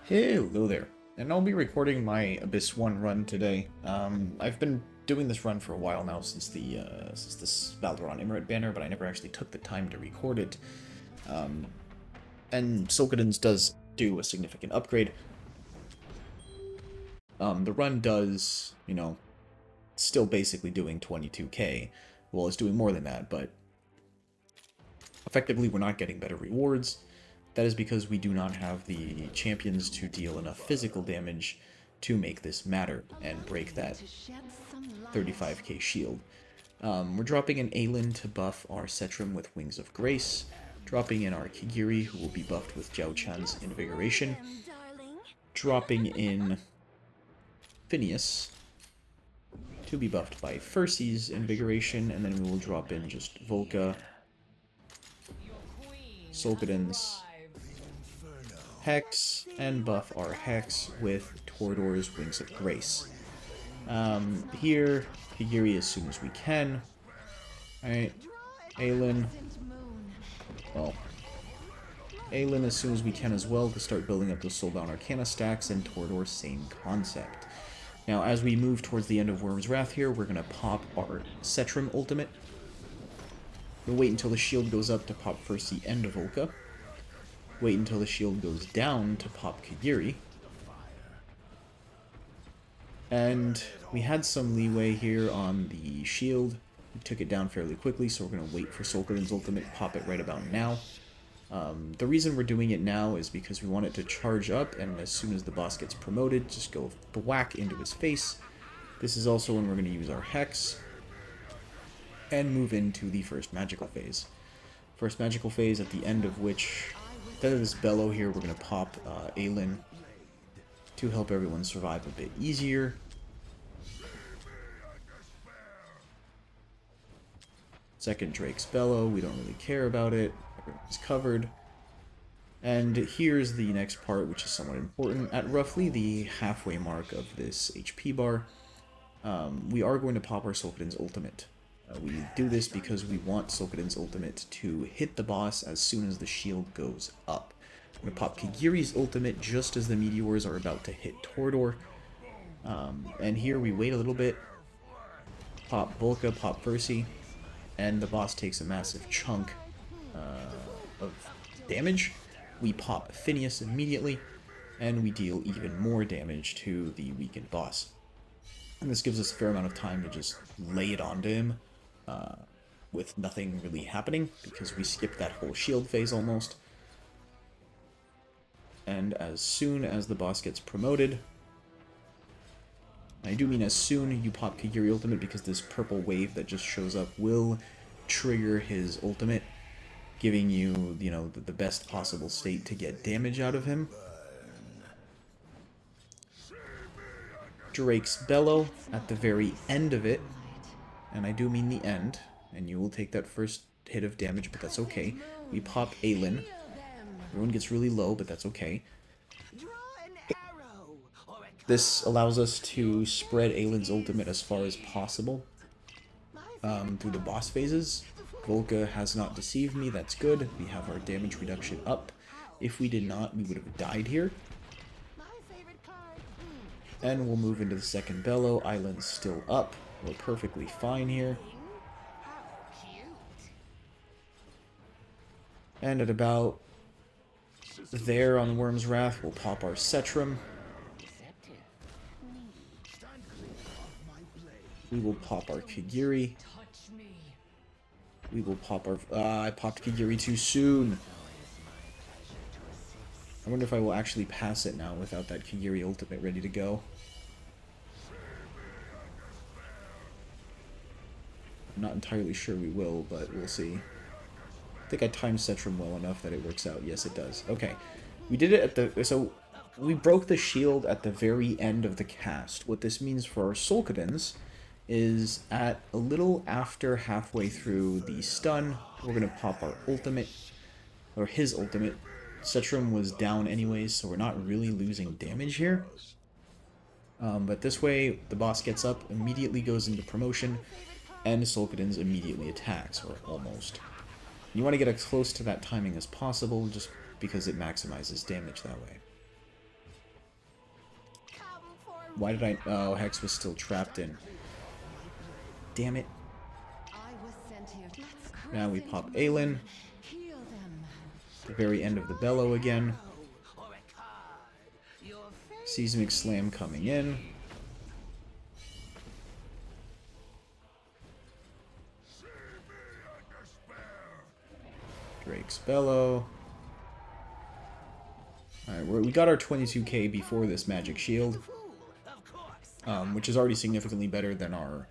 Hello there, and I'll be recording my Abyss 1 run today. I've been doing this run for a while now, since this Valderon Emirate banner, but I never actually took the time to record it. And Solcadens does do a significant upgrade. The run does, still basically doing 22k. Well, it's doing more than that, but effectively we're not getting better rewards. That is because we do not have the champions to deal enough physical damage to make this matter and break that 35k shield. We're dropping an Aylin to buff our Setram with Wings of Grace, dropping in our Kigiri, who will be buffed with Diaochan's Invigoration, dropping in Phineas to be buffed by Ferssi's Invigoration, and then we will drop in just Volka, Solcadens, Hex, and buff our Hex with Torodor's Wings of Grace. Here, Kigiri as soon as we can. Alright, Aylin. Well, Aylin as soon as we can as well to start building up those Soulbound Arcana stacks, and Torodor, same concept. Now, as we move towards the end of Worm's Wrath here, we're going to pop our Setram ultimate. We'll wait until the shield goes up to pop Ferssi and Volka. Wait until the shield goes down to pop Kigiri. And we had some leeway here on the shield. We took it down fairly quickly, so we're going to wait for Solcadens' ultimate, pop it right about now. The reason we're doing it now is because we want it to charge up, and as soon as the boss gets promoted, just go whack into his face. This is also when we're going to use our Hex and move into the first magical phase. First magical phase, at the end of which, instead of this Bellow here, we're going to pop Aylin to help everyone survive a bit easier. Second Drake's Bellow, we don't really care about it. Everyone's covered. And here's the next part, which is somewhat important. At roughly the halfway mark of this HP bar, we are going to pop our Solcadens' ultimate. We do this because we want Solcadens' ultimate to hit the boss as soon as the shield goes up. I'm going to pop Kigiri's ultimate just as the meteors are about to hit Torodor. And here we wait a little bit, pop Volka, pop Ferssi, and the boss takes a massive chunk of damage. We pop Phineas immediately, and we deal even more damage to the weakened boss. And this gives us a fair amount of time to just lay it onto him with nothing really happening, because we skipped that whole shield phase almost. And as soon as the boss gets promoted, I do mean as soon you pop Kigiri ultimate, because this purple wave that just shows up will trigger his ultimate, giving you, the best possible state to get damage out of him. Drake's Bellow at the very end of it, and I do mean the end, and you will take that first hit of damage, but that's okay. We pop Aylin. Everyone gets really low, but that's okay. This allows us to spread Aylin's ultimate as far as possible through the boss phases. Volka has not deceived me, that's good. We have our damage reduction up. If we did not, we would have died here. And we'll move into the second Bellow. Aylin's still up. We're perfectly fine here. And at about there on Worm's Wrath, we'll pop our Setram. We will pop our Kigiri. We will pop our... I popped Kigiri too soon. I wonder if I will actually pass it now without that Kigiri ultimate ready to go. I'm not entirely sure we will, but we'll see. I think I timed Setram well enough that it works out. Yes, it does. Okay. We did it at the... So, we broke the shield at the very end of the cast. What this means for our Solcadens is at a little after halfway through the stun, we're going to pop our ultimate, or his ultimate. Setram was down anyways, so we're not really losing damage here. But this way, the boss gets up, immediately goes into promotion, and Solcadens immediately attacks, or almost. You want to get as close to that timing as possible, just because it maximizes damage that way. Why did I... Oh, Hex was still trapped in. Damn it. Now we pop Aylin. The very end of the bellow again. Seismic Slam coming in. Drake's Bellow. Alright, we got our 22k before this Magic Shield. Which is already significantly better than our,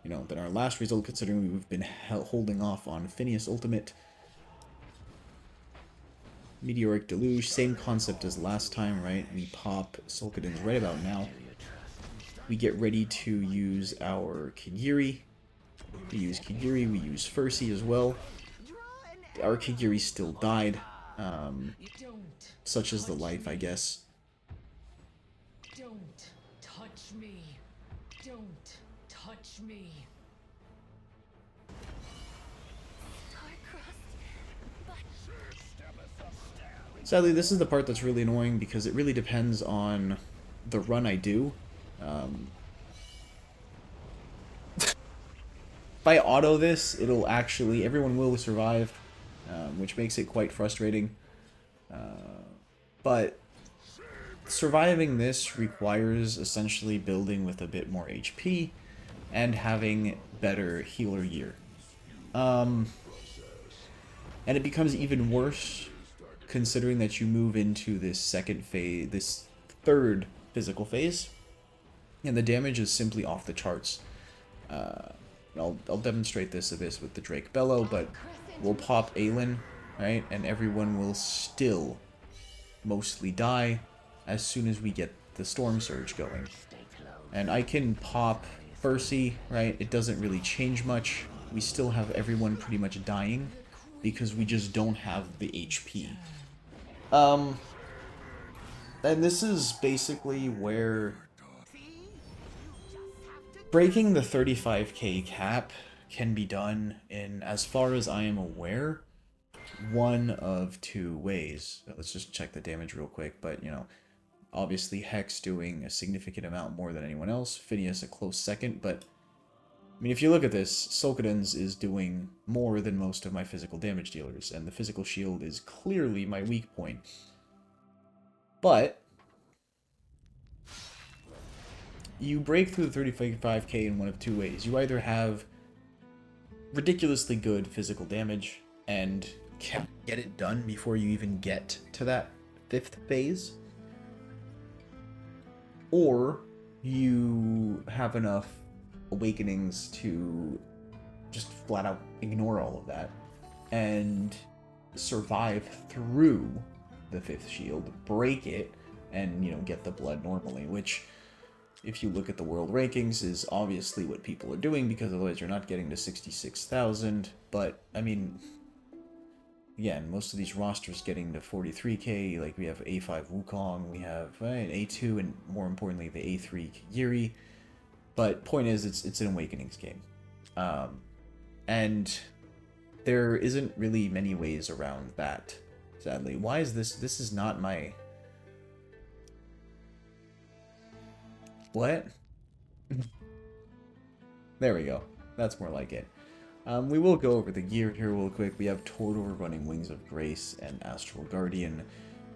than our last result, considering we've been holding off on Phineas Ultimate. Meteoric Deluge, same concept as last time, right? We pop Solcadens right about now. We get ready to use our Kigiri. We use Kigiri, we use Ferssi as well. Our Kigiri still died. Such is the life, I guess. Don't touch me. Don't touch me. Sadly, this is the part that's really annoying because it really depends on the run I do. If I auto this, it'll actually... everyone will survive, which makes it quite frustrating. But surviving this requires essentially building with a bit more HP and having better healer gear. And it becomes even worse considering that you move into this second phase, this third physical phase, and the damage is simply off the charts. I'll demonstrate this a bit with the Drake Bellow, but we'll pop Aylin, right, and everyone will still mostly die as soon as we get the Storm Surge going. And I can pop Ferssi, right, it doesn't really change much. We still have everyone pretty much dying because we just don't have the HP. And this is basically where breaking the 35k cap can be done in, as far as I am aware, one of two ways. Let's just check the damage real quick, but, obviously Hex doing a significant amount more than anyone else, Phineas a close second, but, I mean, if you look at this, Solcadens is doing more than most of my physical damage dealers, and the physical shield is clearly my weak point. But you break through the 35k in one of two ways. You either have ridiculously good physical damage and can get it done before you even get to that fifth phase, or you have enough awakenings to just flat out ignore all of that and survive through the fifth shield, break it, and get the blood normally, which, if you look at the world rankings, is obviously what people are doing, because otherwise you're not getting to 66,000. But I mean, again, most of these rosters getting to 43k, like we have A5 Wukong, we have an A2, and more importantly the A3 Kigiri. But point is, it's an Awakenings game. And there isn't really many ways around that, sadly. Why is this? This is not my... What? There we go. That's more like it. We will go over the gear here real quick. We have Torodor running Wings of Grace and Astral Guardian.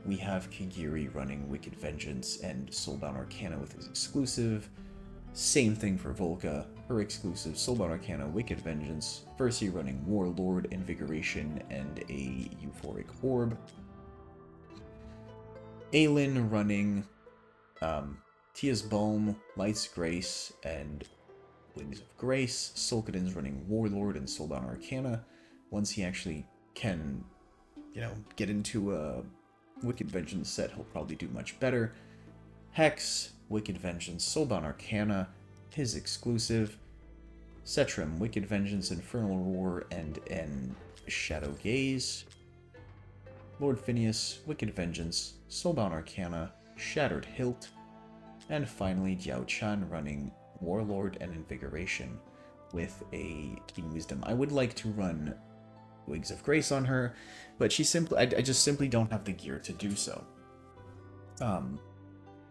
We have Kigiri running Wicked Vengeance and Soulbound Arcana with his exclusive. Same thing for Volka, her exclusive Soulbound Arcana, Wicked Vengeance. Ferssi running Warlord, Invigoration, and a Euphoric Orb. Aylin running Tia's Balm, Light's Grace, and Wings of Grace. Solcadens running Warlord and Soulbound Arcana. Once he actually can, get into a Wicked Vengeance set, he'll probably do much better. Hex, Wicked Vengeance, Soulbound Arcana, his exclusive. Setram, Wicked Vengeance, Infernal Roar, and Shadow Gaze. Lord Phineas, Wicked Vengeance, Soulbound Arcana, Shattered Hilt. And finally, Diaochan running Warlord and Invigoration with a Keen Wisdom. I would like to run Wings of Grace on her, but I just simply don't have the gear to do so.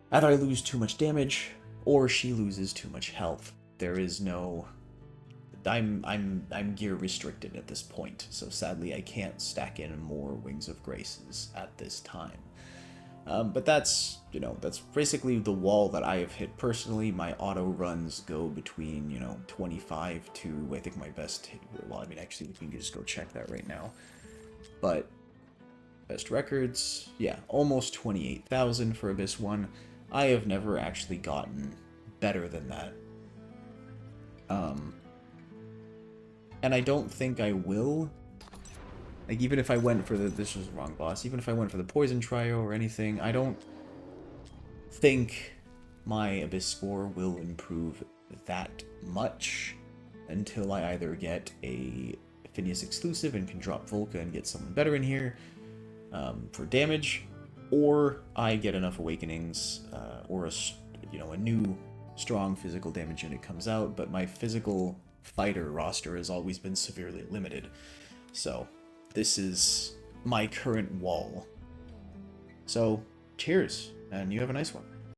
Either I lose too much damage, or she loses too much health. There is no... I'm gear restricted at this point, so sadly I can't stack in more Wings of Graces at this time. But that's, that's basically the wall that I have hit personally. My auto runs go between, 25 to, I think my best hit, well, I mean, actually, we can just go check that right now. But, best records, yeah, almost 28,000 for Abyss 1. I have never actually gotten better than that. And I don't think I will. Like, even if I went for this was the wrong boss, even if I went for the Poison Trio or anything, I don't think my Abyss score will improve that much until I either get a Phineas exclusive and can drop Volka and get someone better in here for damage, or I get enough Awakenings, or a new strong physical damage unit comes out, but my physical fighter roster has always been severely limited. So this is my current wall. So cheers, and you have a nice one.